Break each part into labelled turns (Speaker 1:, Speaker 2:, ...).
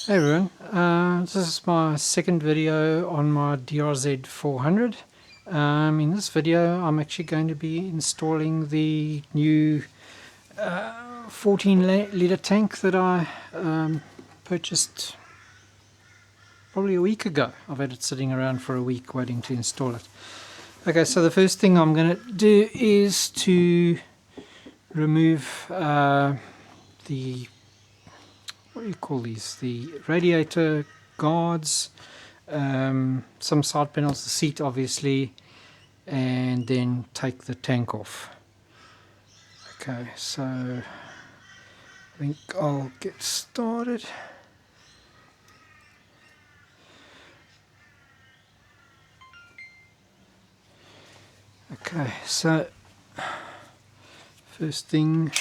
Speaker 1: Hey everyone, this is my second video on my DRZ400. In this video I'm actually going to be installing the new 14 litre tank that I purchased probably a week ago. I've had it sitting around for a week waiting to install it. Okay, so the first thing I'm going to do is to remove the, what do you call these, the radiator guards, some side panels, the seat obviously, and then take the tank off. Okay, so I think I'll get started. Okay, so first thing,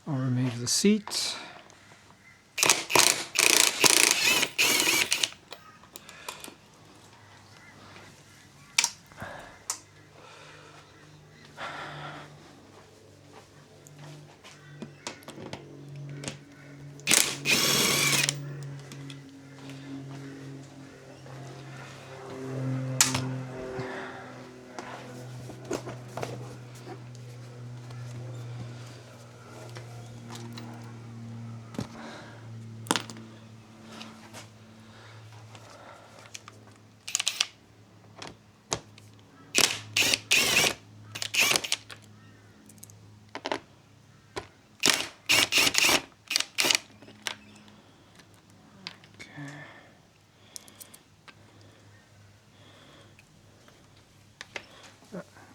Speaker 1: I'll remove the seat.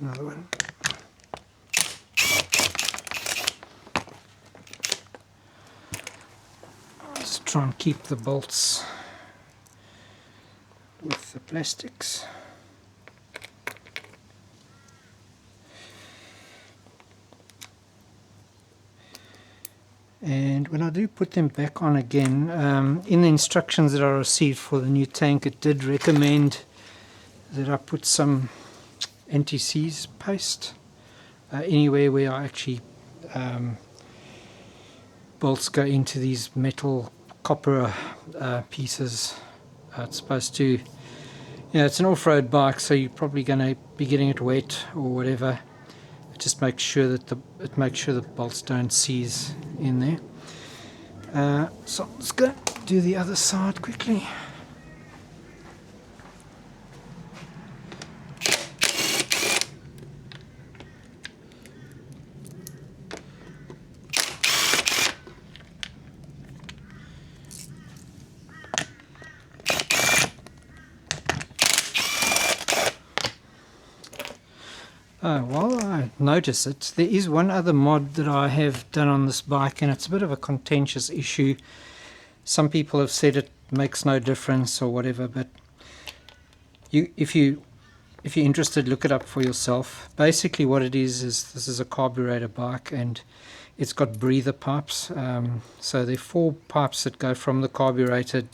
Speaker 1: Another one. I'll just try and keep the bolts with the plastics. And when I do put them back on again, in the instructions that I received for the new tank, it did recommend that I put some anti-seize paste anywhere where I actually bolts go into these metal copper pieces. It's supposed to, it's an off-road bike, so you're probably going to be getting it wet or whatever. Just make sure that the bolts don't seize in there. So let's go do the other side quickly. While I notice it, there is one other mod that I have done on this bike, and it's a bit of a contentious issue. Some people have said it makes no difference or whatever, but if you're interested, look it up for yourself. Basically what it is this is a carburetor bike, and it's got breather pipes. So there are 4 pipes that go from the carburetor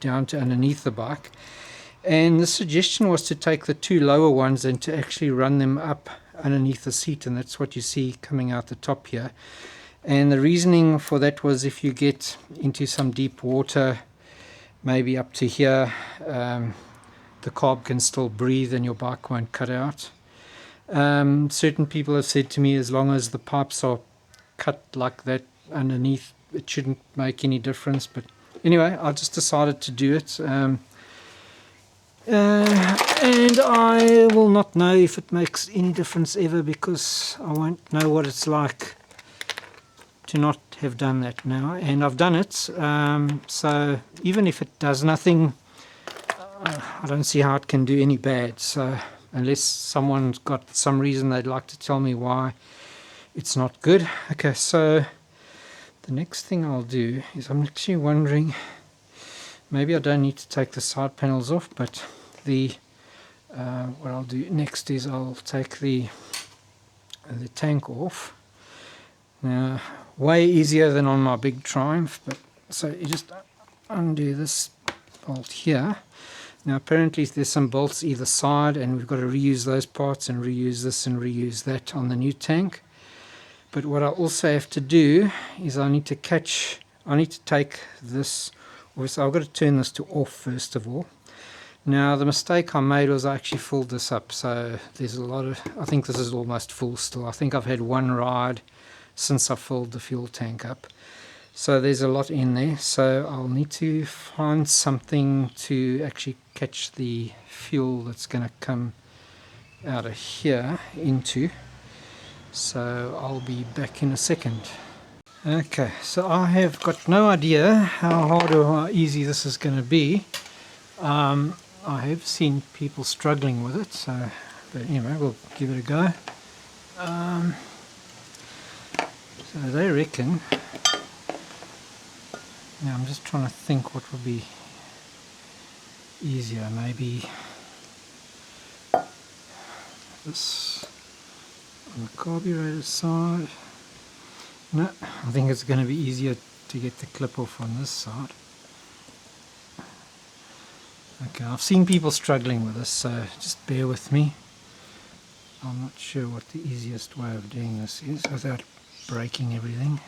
Speaker 1: down to underneath the bike. And the suggestion was to take the 2 lower ones and to actually run them up underneath the seat, and that's what you see coming out the top here. And the reasoning for that was, if you get into some deep water, maybe up to here, the carb can still breathe and your bike won't cut out. Certain people have said to me, as long as the pipes are cut like that underneath, it shouldn't make any difference. But anyway, I just decided to do it. And I will not know if it makes any difference ever, because I won't know what it's like to not have done that now, and I've done it. So even if it does nothing, I don't see how it can do any bad. So unless someone's got some reason they'd like to tell me why it's not good. Okay, so the next thing I'll do is, I'm actually wondering, maybe I don't need to take the side panels off, but what I'll do next is I'll take the tank off. Now, way easier than on my big Triumph, but so you just undo this bolt here. Now apparently there's some bolts either side, and we've got to reuse those parts and reuse this and reuse that on the new tank. But what I also have to do is I need to take this obviously I've got to turn this to off first of all. Now the mistake I made was I actually filled this up, so there's a lot of, I think this is almost full still. I think I've had one ride since I filled the fuel tank up. So there's a lot in there, so I'll need to find something to actually catch the fuel that's going to come out of here into. So I'll be back in a second. Okay, so I have got no idea how hard or how easy this is going to be. I have seen people struggling with it, so but anyway, we'll give it a go. So they reckon. Now I'm just trying to think what would be easier. Maybe this on the carburetor side. No, I think it's going to be easier to get the clip off on this side. Okay, I've seen people struggling with this, so just bear with me. I'm not sure what the easiest way of doing this is without breaking everything.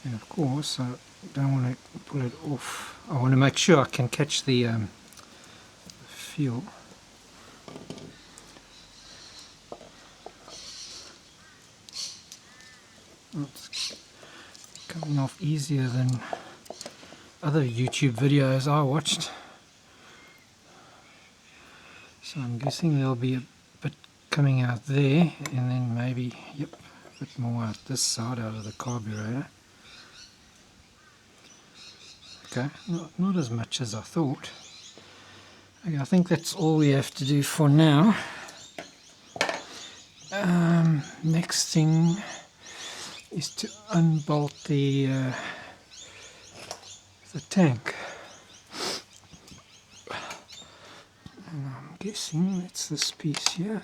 Speaker 1: And of course, I don't want to pull it off. I want to make sure I can catch the fuel. It's coming off easier than other YouTube videos I watched. So I'm guessing there'll be a bit coming out there, and then maybe, yep, a bit more out this side out of the carburetor. Okay, not as much as I thought. Okay, I think that's all we have to do for now. Next thing is to unbolt the tank. And I'm guessing it's this piece here.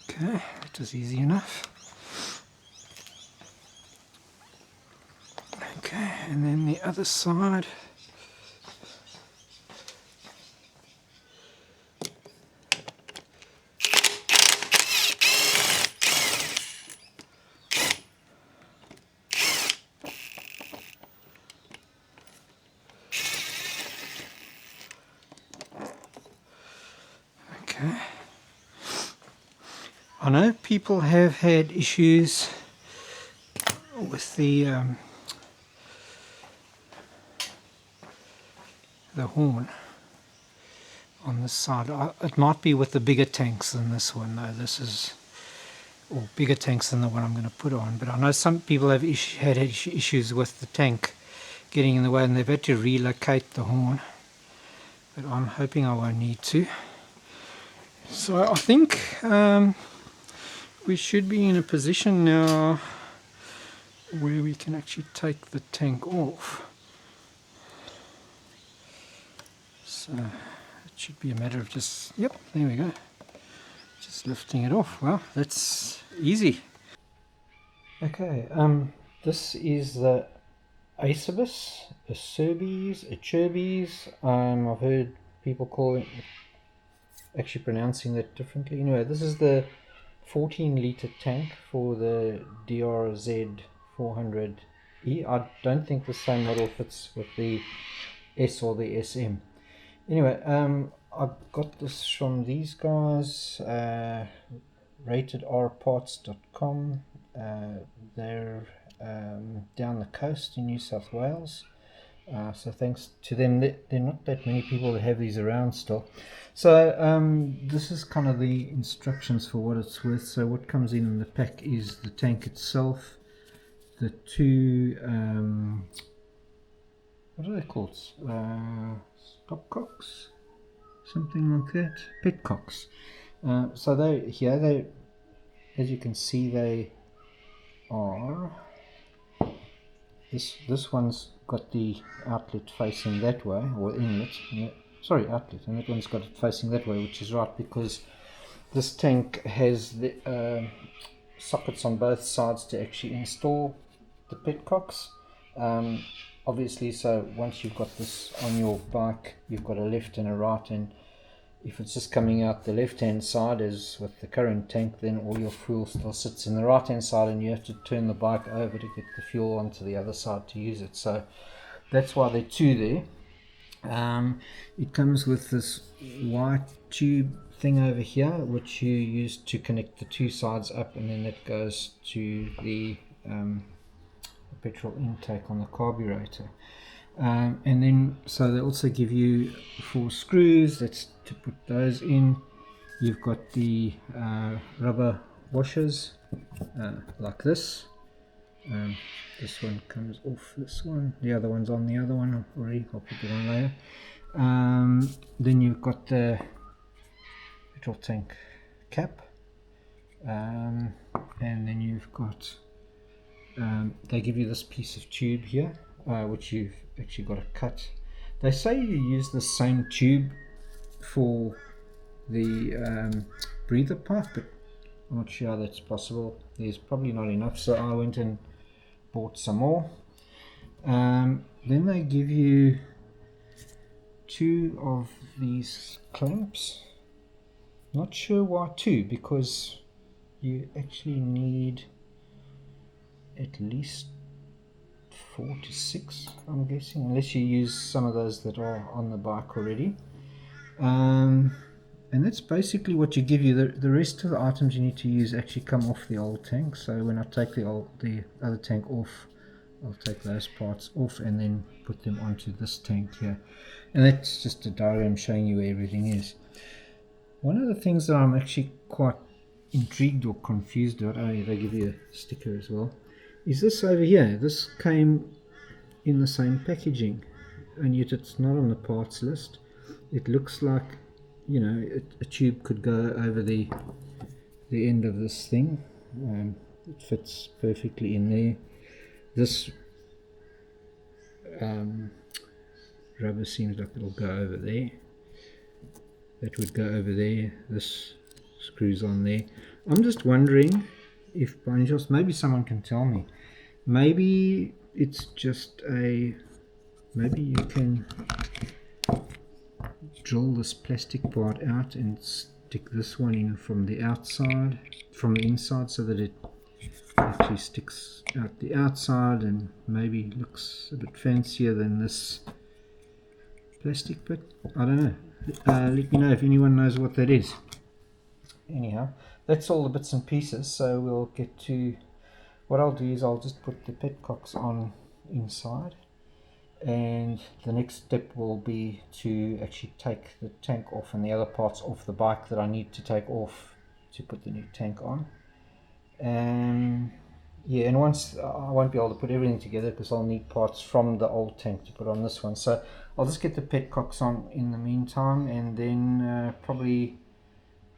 Speaker 1: Okay, that was easy enough. Okay, and then the other side. Okay. I know people have had issues with the horn on this side. It might be with the bigger tanks than this one though. This is, or bigger tanks than the one I'm going to put on, but I know some people have had issues with the tank getting in the way and they've had to relocate the horn, but I'm hoping I won't need to. So I think we should be in a position now where we can actually take the tank off. So it should be a matter of just, yep, there we go, just lifting it off. Well, that's easy. Okay, this is the Acerbis, Acerbis. I've heard people call it, actually pronouncing that differently. Anyway, this is the 14-litre tank for the DRZ400E. I don't think the same model fits with the S or the SM. Anyway, I got this from these guys, ratedrparts.com. They're down the coast in New South Wales. So thanks to them. There are not that many people that have these around still. So this is kind of the instructions for what it's worth. So what comes in the pack is the tank itself, the two, what are they called? Stopcocks? Something like that. Petcocks. So they, as you can see, they are, this one's got the outlet facing that way, or inlet, sorry, outlet, and that one's got it facing that way, which is right because this tank has the sockets on both sides to actually install the petcocks. obviously, so once you've got this on your bike, you've got a left and a right, and if it's just coming out the left hand side as with the current tank, then all your fuel still sits in the right hand side and you have to turn the bike over to get the fuel onto the other side to use it. So that's why there are two there. It comes with this white tube thing over here which you use to connect the two sides up, and then it goes to the petrol intake on the carburetor. And then so they also give you 4 screws, that's to put those in. You've got the rubber washers like this. This one comes off this one, the other one's on the other one already, I'll put it on later. Then you've got the petrol tank cap, and then you've got they give you this piece of tube here, which you've actually got to cut. They say you use the same tube for the breather pipe, but I'm not sure how that's possible. There's probably not enough, so I went and bought some more. Then they give you 2 of these clamps. Not sure why 2, because you actually need at least 4 to 6, I'm guessing, unless you use some of those that are on the bike already. And that's basically what you give you. The rest of the items you need to use actually come off the old tank. So when I take the other tank off, I'll take those parts off and then put them onto this tank here. And that's just a diagram showing you where everything is. One of the things that I'm actually quite intrigued or confused about, oh yeah, they give you a sticker as well, is this over here. This came in the same packaging, and yet it's not on the parts list. It looks like, you know, a tube could go over the end of this thing. It fits perfectly in there. This rubber seems like it'll go over there. That would go over there. This screws on there. I'm just wondering if by any chance, maybe someone can tell me, maybe it's just maybe you can drill this plastic part out and stick this one in from the outside, from the inside, so that it actually sticks out the outside and maybe looks a bit fancier than this plastic bit. I don't know. Let me know if anyone knows what that is. Anyhow, that's all the bits and pieces, so we'll get to what I'll do is I'll just put the petcocks on inside, and the next step will be to actually take the tank off and the other parts off the bike that I need to take off to put the new tank on. Yeah, and once I won't be able to put everything together because I'll need parts from the old tank to put on this one, so I'll just get the petcocks on in the meantime, and then probably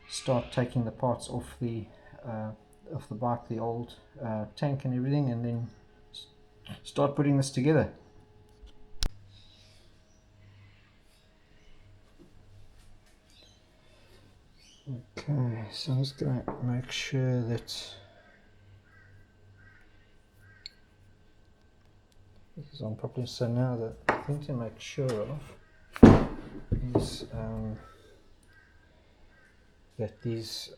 Speaker 1: start taking the parts off the bike, the old tank and everything, and then start putting this together. Okay, so I'm just going to make sure that this is on properly. So now the thing to make sure of is that these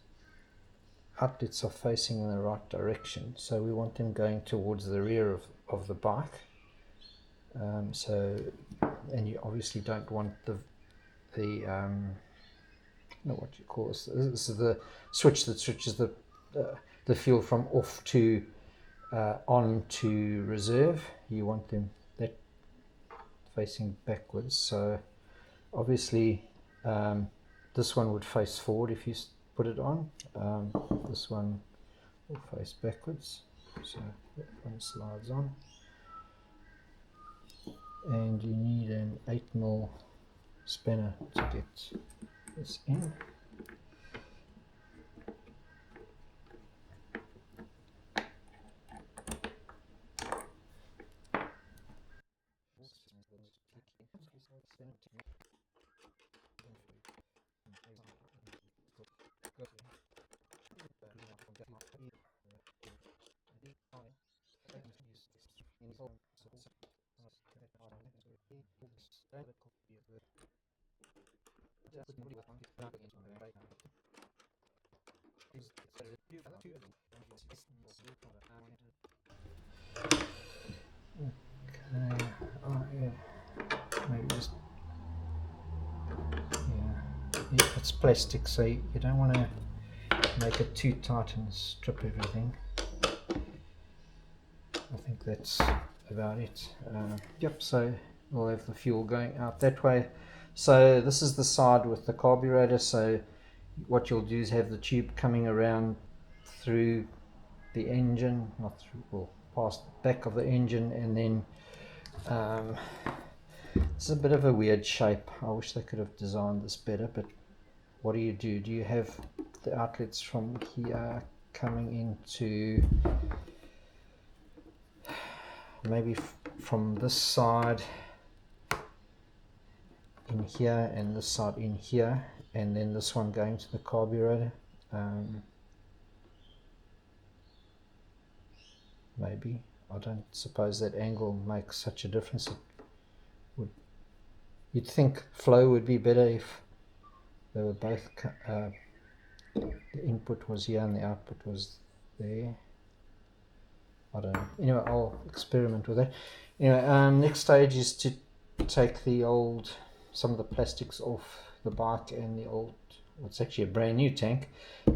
Speaker 1: outlets are facing in the right direction, so we want them going towards the rear of the bike. And you obviously don't want the what you call this. This is the switch that switches the fuel from off to on to reserve. You want them that facing backwards. So obviously this one would face forward if you put it on. This one will face backwards. So that one slides on. And you need an 8mm spanner to get this in. Okay, oh yeah, maybe just, yeah, it's plastic, so you don't want to make it too tight and strip everything. I think that's about it. Yep, so we'll have the fuel going out that way. So this is the side with the carburetor, so what you'll do is have the tube coming around through the engine, not through, well, past the back of the engine, and then it's a bit of a weird shape. I wish they could have designed this better, but what do? Do you have the outlets from here coming into, maybe from this side in here and this side in here, and then this one going to the carburetor? Maybe. I don't suppose that angle makes such a difference. It would, you'd think flow would be better if they were both the input was here and the output was there. I don't know. Anyway, I'll experiment with that. Anyway, next stage is to take some of the plastics off the bike and the old, it's actually a brand new tank,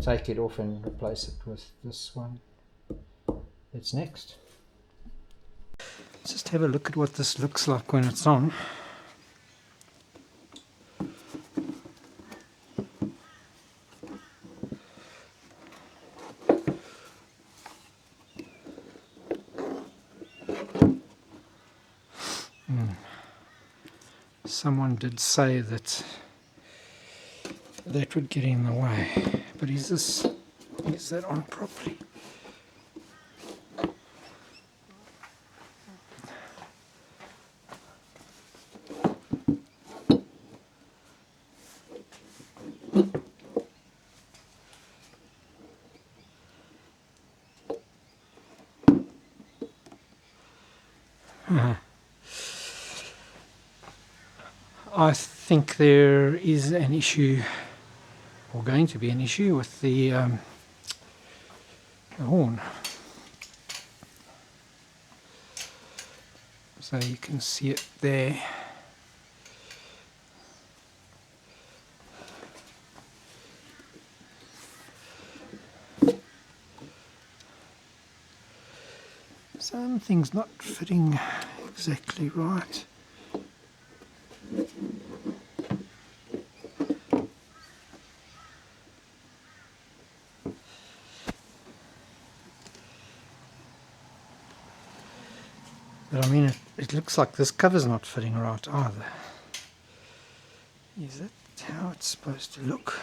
Speaker 1: take it off and replace it with this one. That's next. Let's just have a look at what this looks like when it's on. Someone did say that that would get in the way, but is that on properly? I think there is an issue, or going to be an issue, with the horn. So you can see it there. Something's not fitting exactly right. But I mean, it looks like this cover's not fitting right either. Is that how it's supposed to look?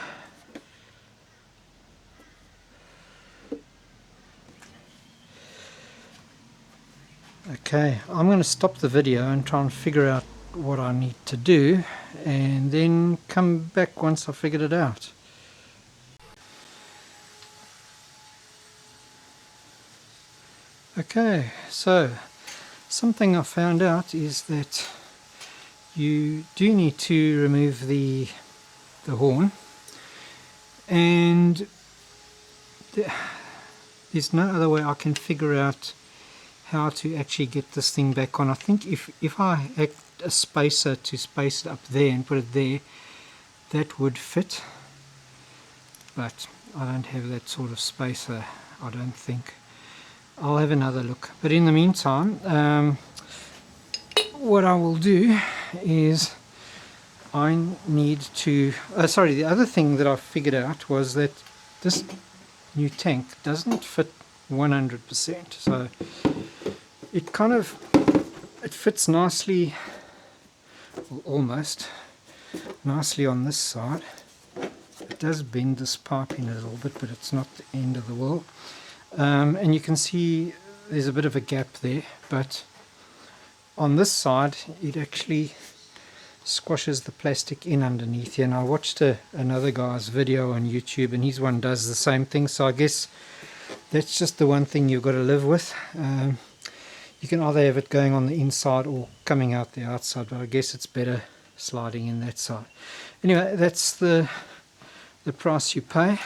Speaker 1: Okay, I'm going to stop the video and try and figure out what I need to do, and then come back once I've figured it out. Okay, so something I found out is that you do need to remove the horn, and there's no other way I can figure out how to actually get this thing back on. I think if I add a spacer to space it up there and put it there, that would fit, but I don't have that sort of spacer, I don't think. I'll have another look, but in the meantime, what I will do is I need to the other thing that I figured out was that this new tank doesn't fit 100%, so it fits nicely, well, almost nicely on this side. It does bend this pipe in a little bit, but it's not the end of the world. And you can see there's a bit of a gap there, but on this side it actually squashes the plastic in underneath here. And I watched another guy's video on YouTube, and his one does the same thing, so I guess that's just the one thing you've got to live with. You can either have it going on the inside or coming out the outside, but I guess it's better sliding in that side. Anyway, that's the price you pay.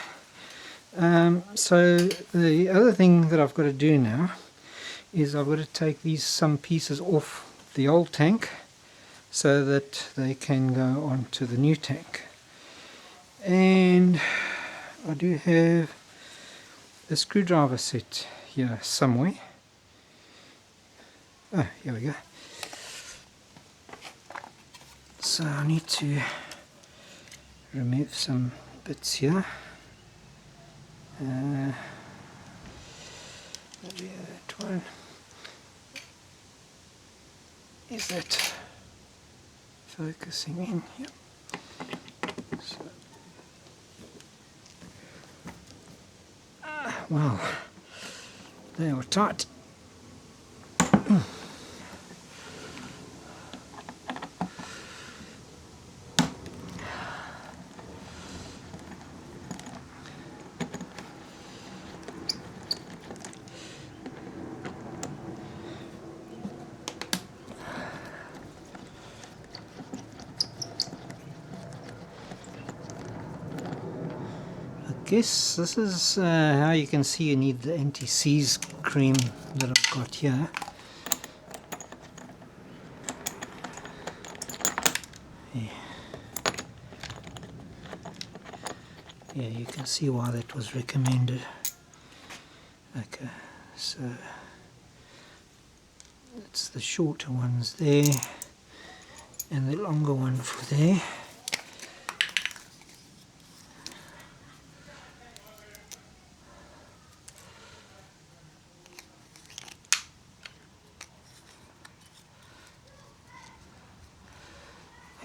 Speaker 1: So the other thing that I've got to do now is I've got to take some pieces off the old tank so that they can go onto the new tank. And I do have a screwdriver set here somewhere. Oh, here we go. So I need to remove some bits here. Maybe that one. Is that focusing in? Yep. So, wow, they were tight. I guess this is how you can see you need the anti-seize cream that I've got here. Yeah, you can see why that was recommended. Okay, so that's the shorter ones there and the longer one for there.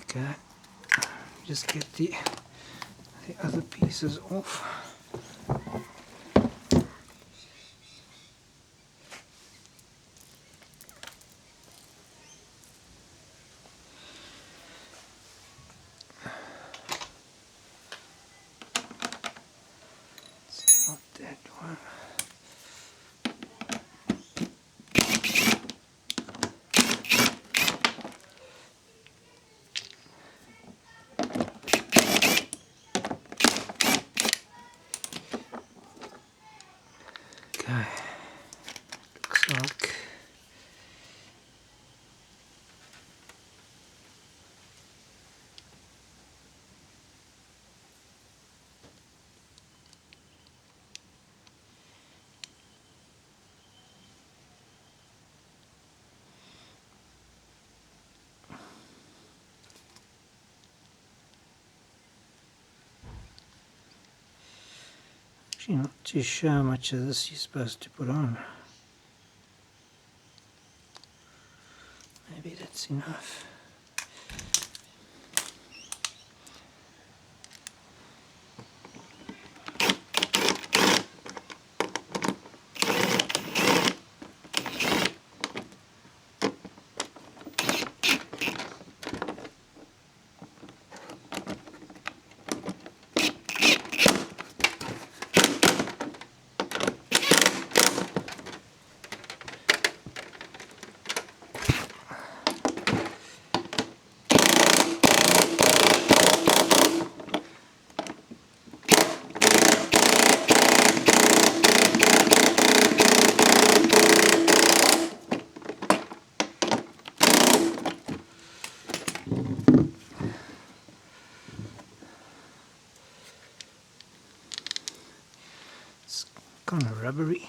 Speaker 1: Okay, just get the other pieces off. It's not that one. Okay, looks like actually not too sure how much of this you're supposed to put on. Maybe that's enough. It's kind of rubbery.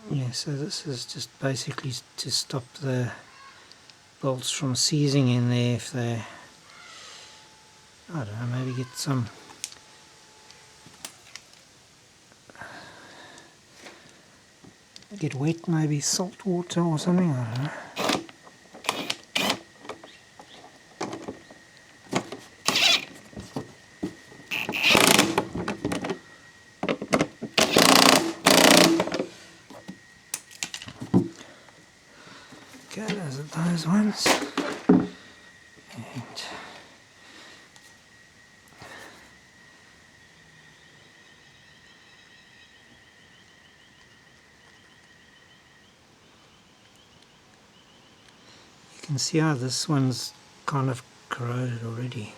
Speaker 1: Yeah, so this is just basically to stop the bolts from seizing in there if they, I don't know, maybe get some get wet, maybe salt water or something, I don't know. Okay, those are those ones. And can see how this one's kind of corroded already.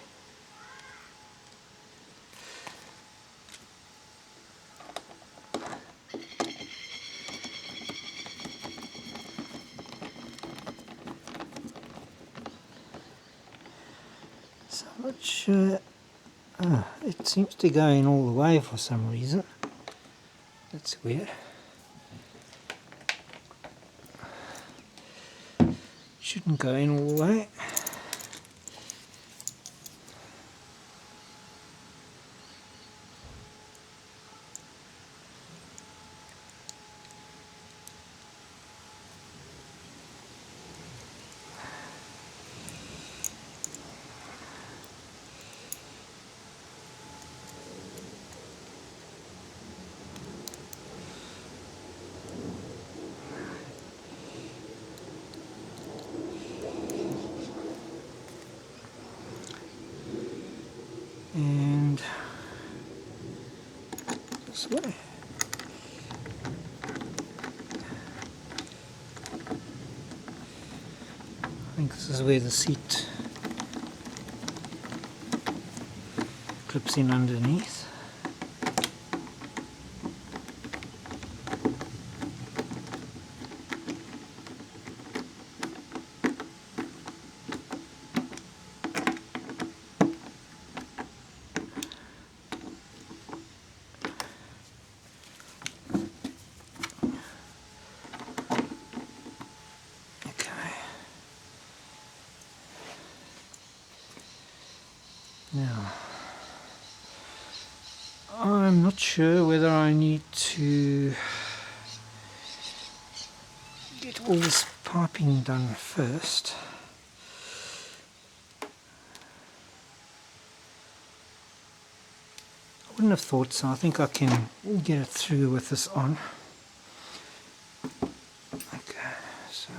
Speaker 1: So I'm not sure. It seems to go in all the way for some reason. That's weird. Shouldn't go in all the way. And this way. I think this is where the seat clips in underneath. Now, I'm not sure whether I need to get all this piping done first. I wouldn't have thought so. I think I can get it through with this on. Okay, so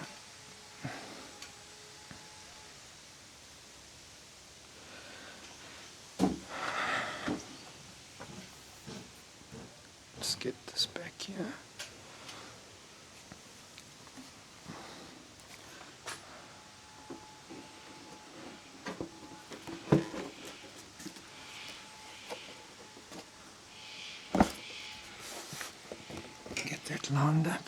Speaker 1: let's get this back here. Get that lined up.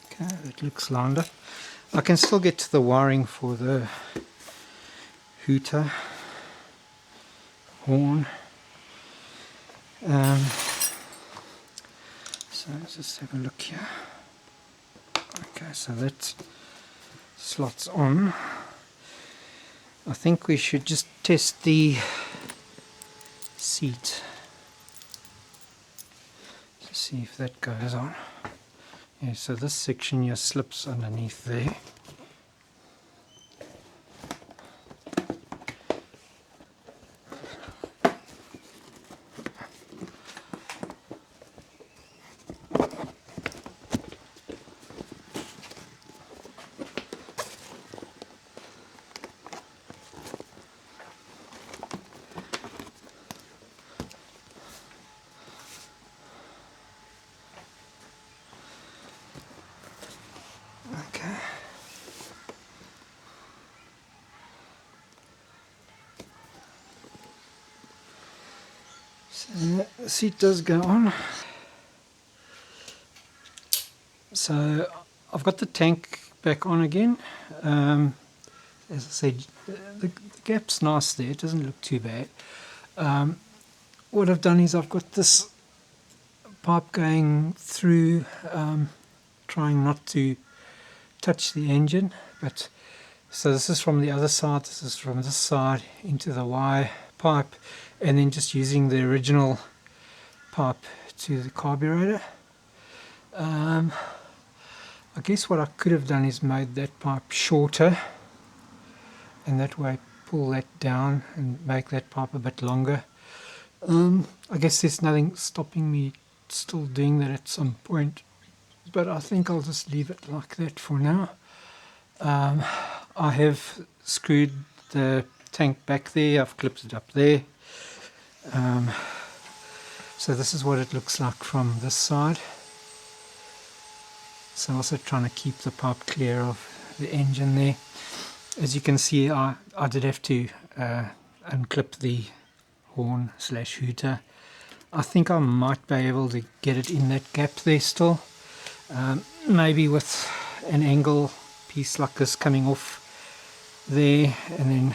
Speaker 1: Okay, that looks lined up. I can still get to the wiring for the hooter horn. So let's just have a look here. Okay, so that slots on. I think we should just test the seat to see if that goes on. Yeah, so this section here slips underneath there. Okay. So the seat does go on. So I've got the tank back on again. As I said, the gap's nice there, it doesn't look too bad. What I've done is I've got this pipe going through, trying not to touch the engine, but so this is from the other side, this is from this side into the Y pipe, and then just using the original pipe to the carburetor. I guess what I could have done is made that pipe shorter, and that way pull that down and make that pipe a bit longer. I guess there's nothing stopping me still doing that at some point, but I think I'll just leave it like that for now. I have screwed the tank back there, I've clipped it up there. So this is what it looks like from this side. So also trying to keep the pipe clear of the engine there. As you can see, I did have to unclip the horn / hooter. I think I might be able to get it in that gap there still. Maybe with an angle piece like this coming off there, and then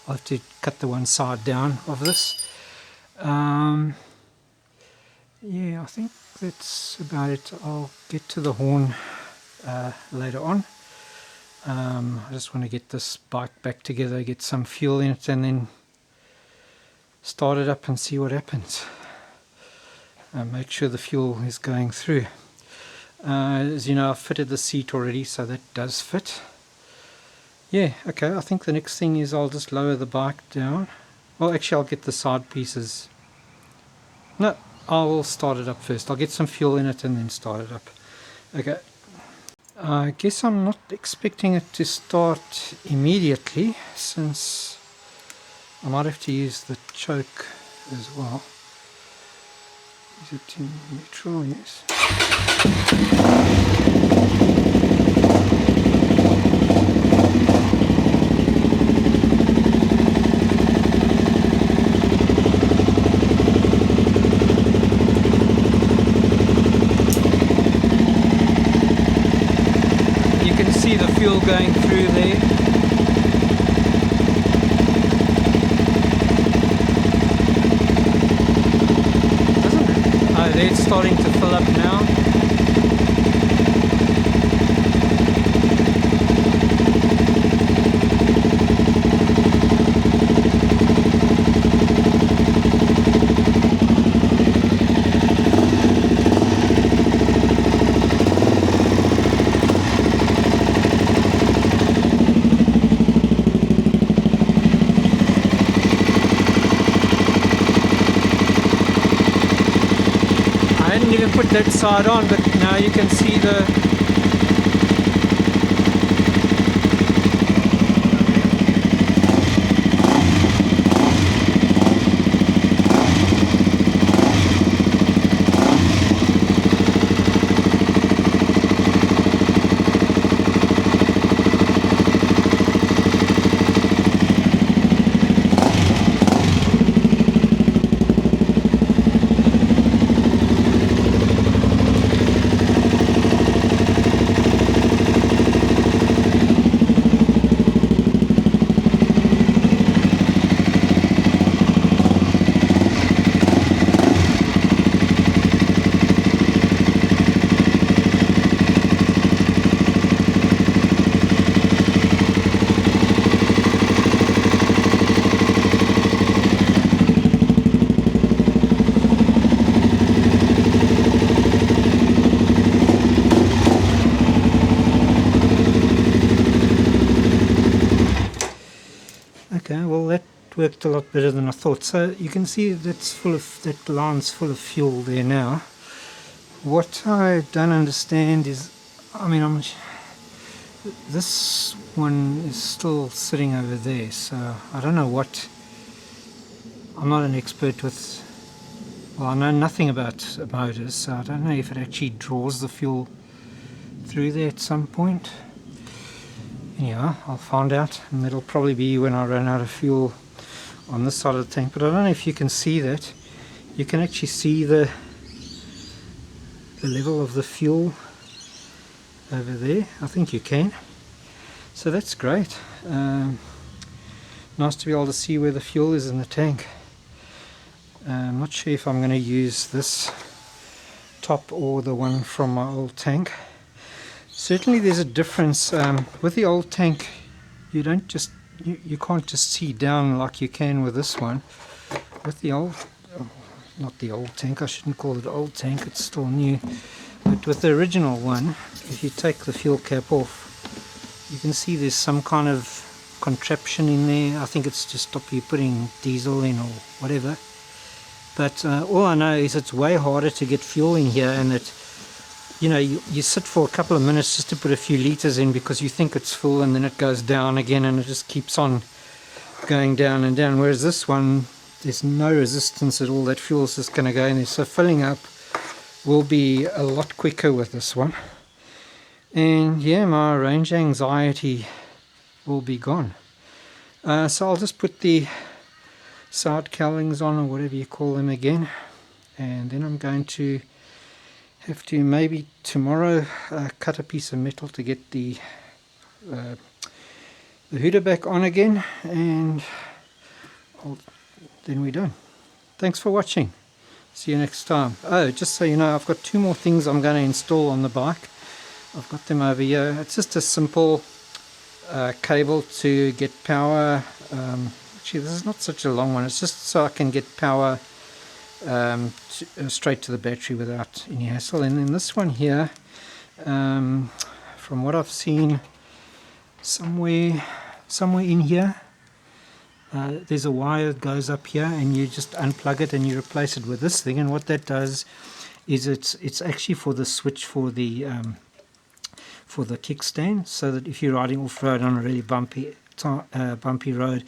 Speaker 1: I'll have to cut the one side down of this. Yeah, I think that's about it. I'll get to the horn later on. I just want to get this bike back together, get some fuel in it, and then start it up and see what happens. Make sure the fuel is going through. As you know, I've fitted the seat already, so that does fit. Yeah, okay, I think the next thing is I'll just lower the bike down. Well, actually I'll get the side pieces. No, I'll start it up first. I'll get some fuel in it and then start it up. Okay. I guess I'm not expecting it to start immediately, since I might have to use the choke as well. Is it in neutral? Yes. You can see the fuel going through there. It's starting to fill up now. Put that side on, but now you can see the okay, well that worked a lot better than I thought. So you can see that's full of, that line's full of fuel there now. What I don't understand is, I mean, this one is still sitting over there, so I don't know what, I'm not an expert with, well, I know nothing about motors, so I don't know if it actually draws the fuel through there at some point. Yeah, I'll find out, and that'll probably be when I run out of fuel on this side of the tank. But I don't know if you can see that. You can actually see the level of the fuel over there. I think you can. So that's great. Nice to be able to see where the fuel is in the tank. I'm not sure if I'm going to use this top or the one from my old tank. Certainly there's a difference. With the old tank, you don't just you can't just see down like you can with this one. With the old, not the old tank, I shouldn't call it old tank, it's still new. But with the original one, if you take the fuel cap off, you can see there's some kind of contraption in there. I think it's to stop you putting diesel in or whatever. But all I know is it's way harder to get fuel in here, and that, you know, you sit for a couple of minutes just to put a few liters in because you think it's full, and then it goes down again and it just keeps on going down and down. Whereas this one, there's no resistance at all. That fuel's just going to go in there, so filling up will be a lot quicker with this one. And yeah, my range anxiety will be gone. So I'll just put the side cowlings on, or whatever you call them again, and then I'm going to have to maybe tomorrow cut a piece of metal to get the hooder back on again, and then we're done. Thanks for watching. See you next time. Oh, just so you know, I've got 2 more things I'm going to install on the bike. I've got them over here. It's just a simple cable to get power. Actually, this is not such a long one. It's just so I can get power straight to the battery without any hassle. And then this one here, from what I've seen, somewhere in here, there's a wire that goes up here, and you just unplug it and you replace it with this thing. And what that does is it's actually for the switch for the kickstand, so that if you're riding off-road on a really bumpy road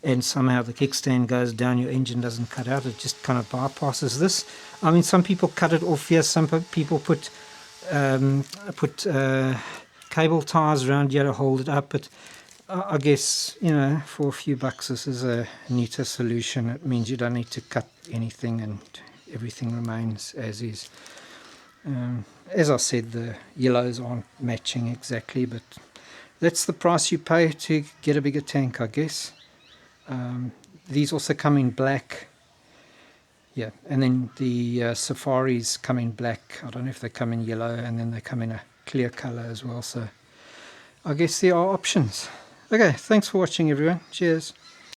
Speaker 1: and somehow the kickstand goes down, your engine doesn't cut out, it just kind of bypasses this. I mean, some people cut it off here, some people put cable ties around here to hold it up, but I guess, you know, for a few bucks this is a neater solution. It means you don't need to cut anything and everything remains as is. As I said, the yellows aren't matching exactly, but that's the price you pay to get a bigger tank, I guess. These also come in black. Yeah, and then the Safaris come in black. I don't know if they come in yellow, and then they come in a clear color as well. So I guess there are options. Okay, thanks for watching everyone. Cheers.